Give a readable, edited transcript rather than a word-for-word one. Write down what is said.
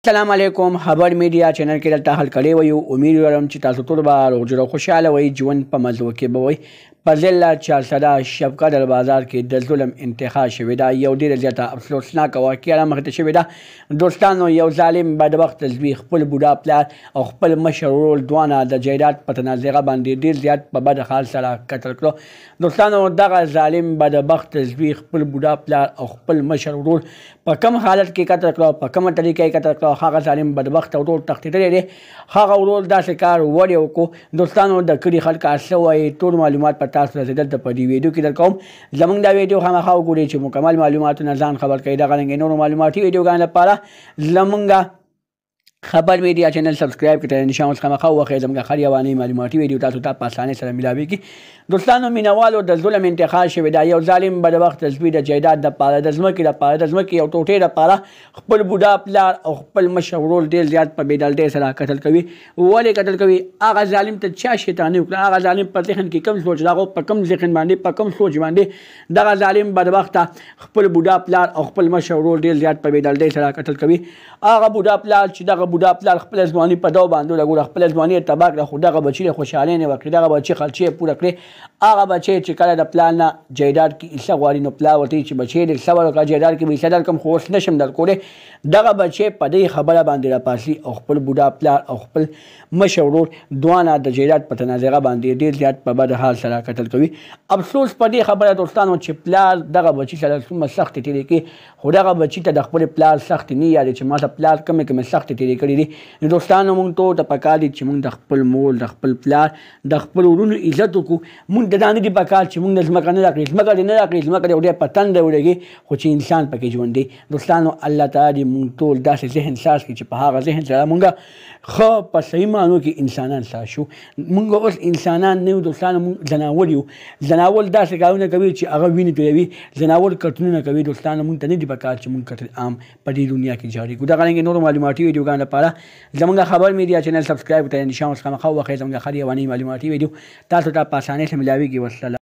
السلام علیکم خبر میډیا چینل کې دلته حل کړی وي امید لرم چې تاسو ټول به روغ جوړ خوشاله وئ ژوند په مزو کې به وئ په ضلع چارسده شفقت بازار کې د ظلم انتخاب شوې ده یو ډېره زیاته افسوسناکه واقعه رامخته شوې ده دوستانو یو ظالم بدبخت زوی خپل بوډا پلار او خپل مشر ورور دواړه د جایداد په تنازعه باندې ډېر زیات په بد حال سره قتل کړو دوستانو دغه ظالم بدبخت زوی خپل بوډا پلار او خپل مشر ورور په کوم حالت کې قتل کړو په کومه طریقه یې قتل کړو هغه ظالم بدبخت ورور تښتېدلی دی هغه ورور داسې کار ولې وکړو دوستانو د کلي خلک څه وایي ټول معلومات په تاسو ته دلته په دې ویډیو کې درکوم زموږ دا ویډیو خامخا وګورئ چې مکمل معلوماتونه ځان خبر کړئ دغه رنګې نورو معلوماتي ویډیوګانو لپاره زموږ خبر میډیا چینل سبسکرایب کړئ نشان اوس خامخا ووهئ زموږ هر یوانۍ معلوماتي ویډیو تاسو ته په اسانۍ سره میلاویږي دوستانو مینوالو د ظلم انتخاب شوې ده یو ظالم بدبخت زوی د جایداد دپاره د ځمکې دپاره د ځمکې یو ټوټې دپاره خپل بوډا پلار او خپل مشر ورور ډېر زیات په بېدلتۍ سره قتل کوي ولې قتل کوي هغه ظالم ته چا شیطاني وکړه هغه ظالم په ذهن کې کوم سوچ راغو په کوم ذهن باندې په کوم سوچ باندې دغه ظالم بدبخته خپل بوډا پلار او خپل مشر ورور ډېر زیات په بېدلتۍ سره قتل کوي هغه بوډا پلار چې دغه بوډا پلار خپل ځواني په دو باندې لګوله خپل ځواني یې تباه کړه خو دغه بچي یې خوشحالۍ نه وکړي دغه بچي خرچې یې پوره کړې هغه بچی چې کله د پلار نه جایداد کې حصه غواړي نو پلار ورته چې بچی دې صبر وکړه جایداد کې به حصه درکړم خو اوس نشم درکولی دغه بچی په دې خبره باندې راپاسي او خپل بوډا پلار او خپل مشر ورور دواړه د جایداد په تنازعه باندې ډېر زیات په بد حال سره قتل کوي افسوس په دې خبره دوستانو چې پلار دغه بچي سره څومره سختې تېرې کړي خو دغه بچي ته د خپل پلار سختې نه یادې چې ما ته پلار کومې کومې سختې تېرې کړي دي نو دوستانو موږ ټول ته پکار دي چې موږ د خپل مور د خپل پلار د خپل ورونو عزت وکړو موږ د دا نه دي پکار چې موږ د ځمکه نه راکړي ځمکه دې نه راکړي ځمکه دې ډېر په تنده ولګي خو چې انسان پکې ژوند دی دوستانو الله تعالی دې موږ ټول داسې ذهن ساز کړي چې په هغه ذهن سره موږ ښه په صحیح معنو کې انسانان ساز شو موږ اوس انسانان نه یو دوستانو موږ ځناور یو ځناور داسې کارونه کوي چې هغه وینې تویوي ځناور کټونونه کوي دوستانو موږ ته نه دي پکار چې موږ قتل عام په دې دنیا کې جاري کړو دغه رنګې نورو معلوماتي ویډیوګانو لپاره زموږ خبر میډیا چینل سبسکرایب کړئ نشان اوس خامخا ووهئ زموږ هر یوانۍ معلوماتي ویډیو تاسو ته په اسانۍ سره میلاویږي والسلام